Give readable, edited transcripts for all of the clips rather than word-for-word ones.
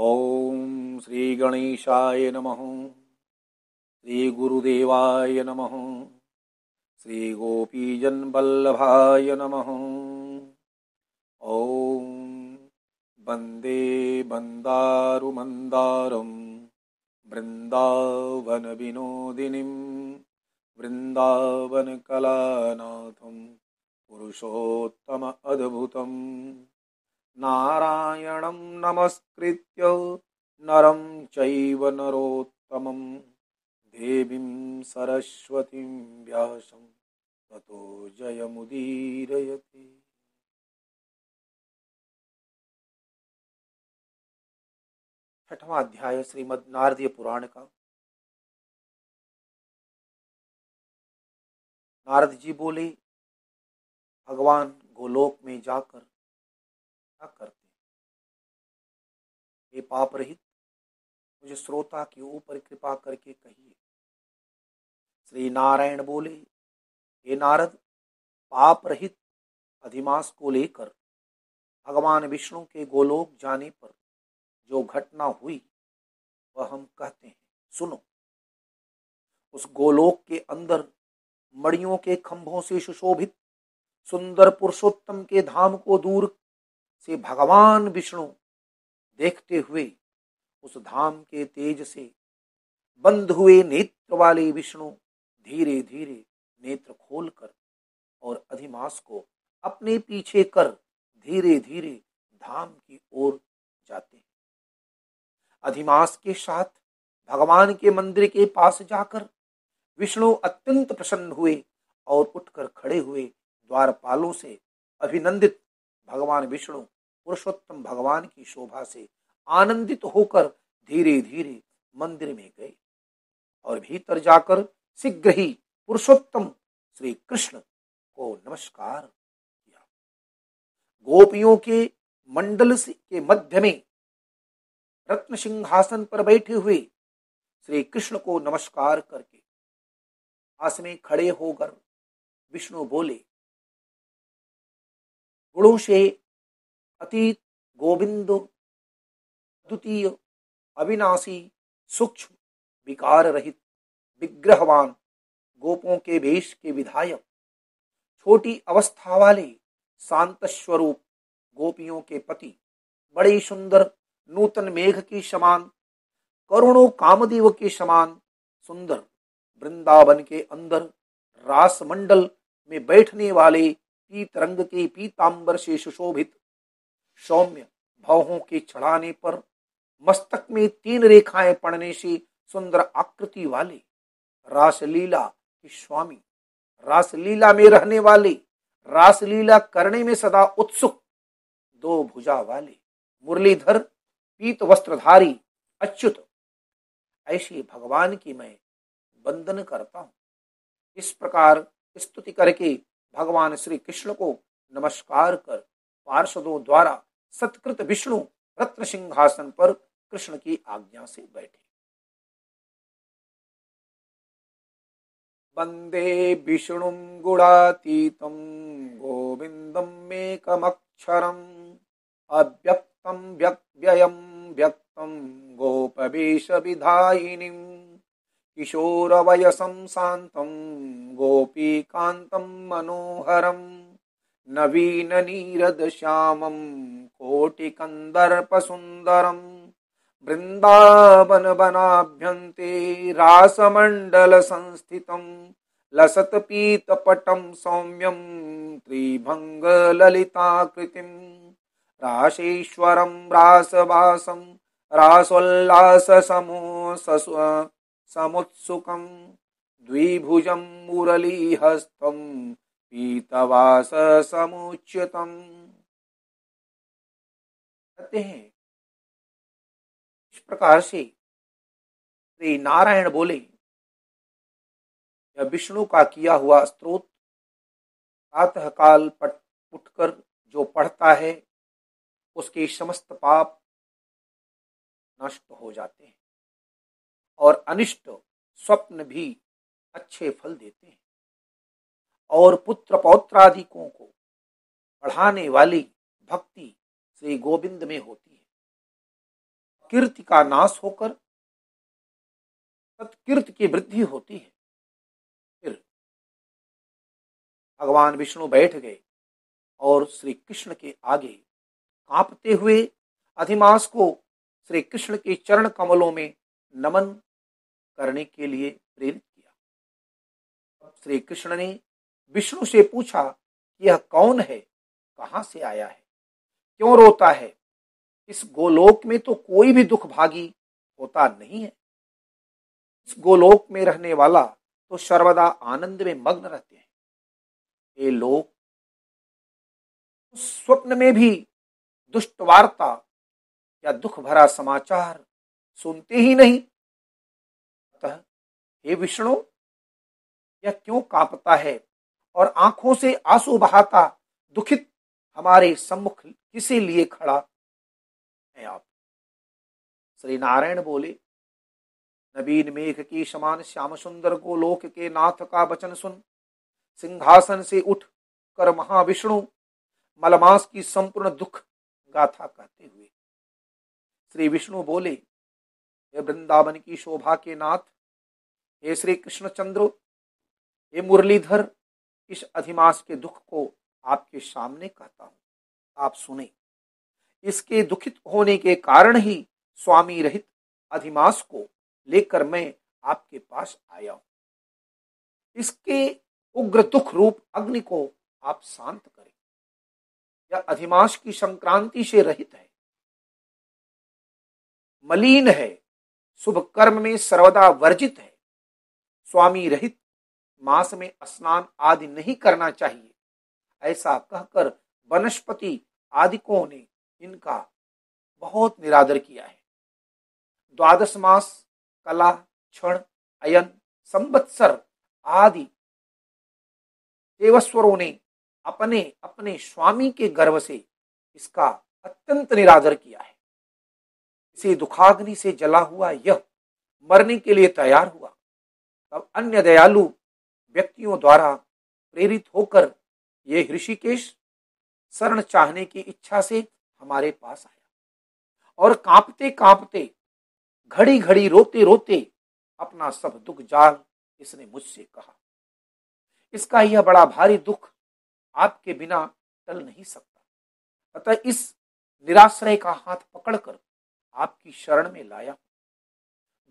ओम श्री गणेशाय नमः। श्री गुरुदेवाय नमः। श्री गोपीजन वल्लभाय नमः। ओम वंदे बंदारु मंदारम वृंदावन विनोदिनीं वृंदावन कलानाथं पुरुषोत्तम अद्भुतम् नारायणं नमस्कृत्य नरं चैव नरोत्तमं देवीं सरस्वतीं व्यासं ततो जयमुदीरयति। छठवां अध्याय श्रीमद् नारदीय पुराण का। नारद जी बोले, भगवान गोलोक में जाकर क्या करते? हे पाप रहित, मुझे श्रोता के ऊपर कृपा करके कहिए। श्री नारायण बोले, हे नारद, पाप रहित अधिमास को लेकर भगवान विष्णु के गोलोक जाने पर जो घटना हुई वह हम कहते हैं, सुनो। उस गोलोक के अंदर मणियों के खंभों से सुशोभित सुंदर पुरुषोत्तम के धाम को दूर से भगवान विष्णु देखते हुए उस धाम के तेज से बंद हुए नेत्र वाले विष्णु धीरे धीरे नेत्र खोलकर और अधिमास को अपने पीछे कर धीरे धीरे धाम की ओर जाते हैं। अधिमास के साथ भगवान के मंदिर के पास जाकर विष्णु अत्यंत प्रसन्न हुए और उठकर खड़े हुए द्वारपालों से अभिनंदित भगवान विष्णु पुरुषोत्तम भगवान की शोभा से आनंदित होकर धीरे धीरे मंदिर में गए और भीतर जाकर शीघ्र ही पुरुषोत्तम श्री कृष्ण को नमस्कार किया। गोपियों के मंडल के मध्य में रत्न सिंहासन पर बैठे हुए श्री कृष्ण को नमस्कार करके पास में खड़े होकर विष्णु बोले, गुणों से अतीत गोविंद द्वितीय अविनाशी सूक्ष्म विकार रहित विग्रहवान गोपों के वेश के विधायक छोटी अवस्था वाले शांत स्वरूप गोपियों के पति बड़े सुंदर नूतन मेघ के समान करोड़ों कामदेव के समान सुंदर वृंदावन के अंदर रास मंडल में बैठने वाले पीत रंग के पीतांबर से सुशोभित सौम्य भौहों के चढ़ाने पर मस्तक में 3 रेखाएं पड़ने से सुंदर आकृति वाले रासलीला के स्वामी, रासलीला में रहने वाले, रासलीला करने में सदा उत्सुक 2 भुजा वाले मुरलीधर पीत वस्त्रधारी अच्युत, ऐसे भगवान की मैं वंदन करता हूं। इस प्रकार स्तुति करके भगवान श्री कृष्ण को नमस्कार कर पार्षदों द्वारा सत्कृत विष्णु रत्न सिंहासन पर कृष्ण की आज्ञा से बैठे। वंदे विष्णुं गुणातीतं गोविंदम् एकमक्षरम् अव्यक्तं व्यक्त्ययं व्यक्तं गोपवेश विधायिनीं किशोरवयसं शान्तं गोपीकान्तं मनोहरं नवीन नीरद श्यामं कोटिकन्दर्पसुन्दरं वृंदावन वनाभ्यन्ते रासमण्डल संस्थितं लसत पीतपटं सौम्यं त्रिभंग ललिताकृतिं रासेश्वरं रासवासं रासोल्लास समुत्सुकं द्विभुजं मुरलीहस्तं पीतवास समुच्यतम। कहते हैं, इस प्रकार से श्री नारायण बोले, यह विष्णु का किया हुआ स्तोत्र प्रातः काल उठकर जो पढ़ता है उसके समस्त पाप नष्ट हो जाते हैं और अनिष्ट स्वप्न भी अच्छे फल देते हैं और पुत्र पौत्रादिकों को बढ़ाने वाली भक्ति श्री गोविंद में होती है। अकीर्ति का नाश होकर सत्कीर्ति की वृद्धि होती है। फिर भगवान विष्णु बैठ गए और श्री कृष्ण के आगे कांपते हुए अधिमास को श्री कृष्ण के चरण कमलों में नमन करने के लिए प्रेरित किया। श्री कृष्ण ने विष्णु से पूछा कि यह कौन है, कहां से आया है, क्यों रोता है? इस गोलोक में तो कोई भी दुख भागी होता नहीं है। इस गोलोक में रहने वाला तो सर्वदा आनंद में मग्न रहते हैं। ये लोग स्वप्न में भी दुष्ट वार्ता या दुख भरा समाचार सुनते ही नहीं। अतः हे विष्णु, यह क्यों कांपता है और आंखों से आंसू बहाता दुखित हमारे सम्मुख किसे लिए खड़ा है आप? श्री नारायण बोले, नवीन मेघ की समान श्याम सुंदर गोलोक के नाथ का वचन सुन सिंहासन से उठ कर महाविष्णु मलमास की संपूर्ण दुख गाथा कहते हुए श्री विष्णु बोले, हे वृंदावन की शोभा के नाथ, हे श्री कृष्णचंद्र, हे मुरलीधर, इस अधिमास के दुख को आपके सामने कहता हूं, आप सुने। इसके दुखित होने के कारण ही स्वामी रहित अधिमास को लेकर मैं आपके पास आया हूं। इसके उग्र दुख रूप अग्नि को आप शांत करें। यह अधिमास की संक्रांति से रहित है, मलिन है, शुभ कर्म में सर्वदा वर्जित है। स्वामी रहित मास में स्नान आदि नहीं करना चाहिए, ऐसा कहकर वनस्पति आदिकों ने इनका बहुत निरादर किया है। द्वादश मास कला, क्षण, अयन, संवत्सर आदि देवस्वरों ने अपने अपने स्वामी के गर्भ से इसका अत्यंत निरादर किया है। इसे दुखाग्नि से जला हुआ यह मरने के लिए तैयार हुआ, तब अन्य दयालु व्यक्तियों द्वारा प्रेरित होकर ये ऋषिकेश शरण चाहने की इच्छा से हमारे पास आया और कांपते कांपते, घड़ी घड़ी रोते रोते अपना सब दुख जाल इसने मुझसे कहा। इसका यह बड़ा भारी दुख आपके बिना टल नहीं सकता। अतः इस निराश्रय का हाथ पकड़कर आपकी शरण में लाया।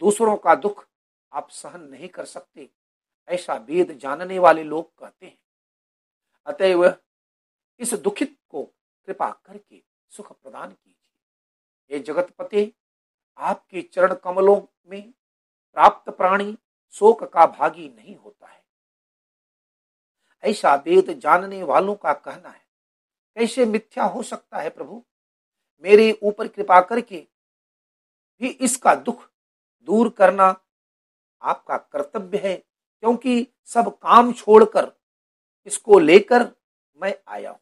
दूसरों का दुख आप सहन नहीं कर सकते, ऐसा वेद जानने वाले लोग कहते हैं। अतएव इस दुखित को कृपा करके सुख प्रदान कीजिए। हे जगतपते, आपके चरण कमलों में प्राप्त प्राणी शोक का भागी नहीं होता है, ऐसा वेद जानने वालों का कहना है। कैसे मिथ्या हो सकता है प्रभु? मेरे ऊपर कृपा करके भी इसका दुख दूर करना आपका कर्तव्य है, क्योंकि सब काम छोड़कर इसको लेकर मैं आया हूं।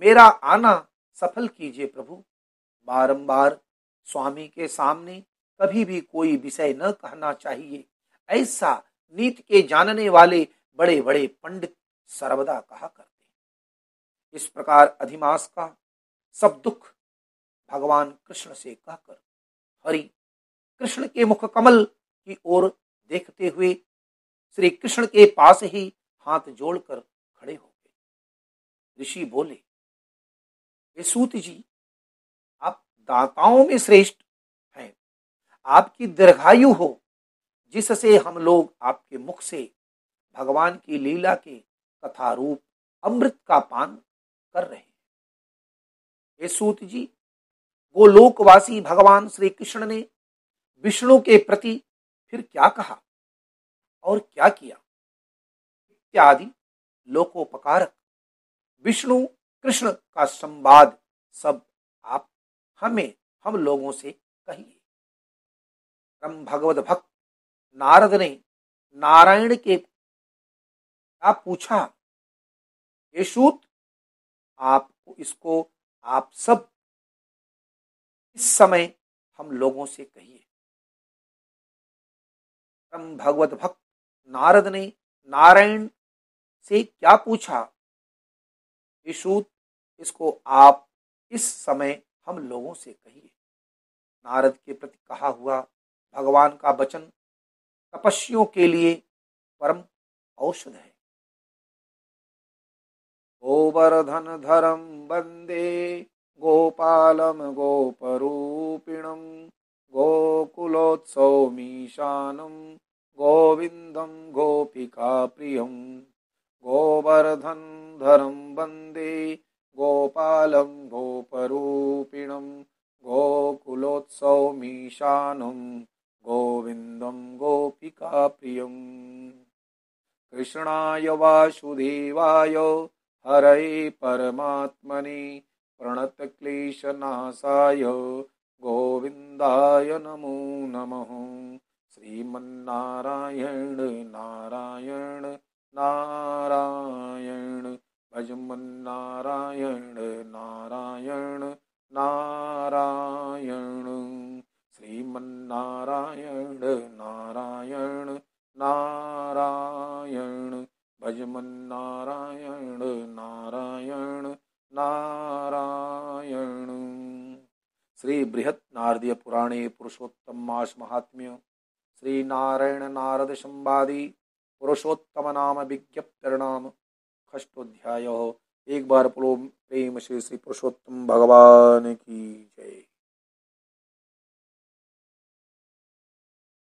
मेरा आना सफल कीजिए प्रभु। बारंबार स्वामी के सामने कभी भी कोई विषय न कहना चाहिए, ऐसा नीति के जानने वाले बड़े बड़े पंडित सर्वदा कहा करते हैं। इस प्रकार अधिमास का सब दुख भगवान कृष्ण से कहकर हरि कृष्ण के मुख कमल की ओर देखते हुए श्री कृष्ण के पास ही हाथ जोड़कर खड़े हो गए। ऋषि बोले, हे सूत जी, आप दाताओं में श्रेष्ठ हैं। आपकी दीर्घायु हो, जिससे हम लोग आपके मुख से भगवान की लीला के कथा रूप अमृत का पान कर रहे हैं। हे सूत जी, गोलोकवासी भगवान श्री कृष्ण ने विष्णु के प्रति फिर क्या कहा और क्या किया इत्यादि लोकोपकारक विष्णु कृष्ण का संवाद सब आप हम लोगों से कहिए। परम भगवत भक्त नारद ने नारायण के क्या पूछा? हे सूत, आप सब इस समय हम लोगों से कहिए। परम भगवत भक्त नारद ने नारायण से क्या पूछा? हे सूत, इसको आप इस समय हम लोगों से कहिए। नारद के प्रति कहा हुआ भगवान का वचन तपस्वियों के लिए परम औषध है। गोवर्धन धरम वंदे गोपालम गोपरूपिणम गोकुलोत्सवमीशानम गोविंदम गोपिका प्रियम। गोवर्धन धरम वंदे गोपालम गोपरूपिणम गोकुलोत्सवमीशानम गोविंदम गोपिका प्रियम। कृष्णाय वासुदेवाय हरये परमात्मने प्रणतक्लेशनाशाय गोविन्दाय नमो नमः। श्रीमन्नारायण नारायण नारायण भजमन्नारायण नारायण नारायण। श्रीमन्नारायण नारायण नारायण भजमन्नारायण नारायण नारायण। श्री बृहत् नारदीय पुराणे पुरुषोत्तम मास महात्म्य श्री नारायण नारद संवादी पुरुषोत्तम नाम विज्ञप्तिर्नाम षष्ठोऽध्यायः। एक बार प्रेम से श्री पुरुषोत्तम भगवान की जय।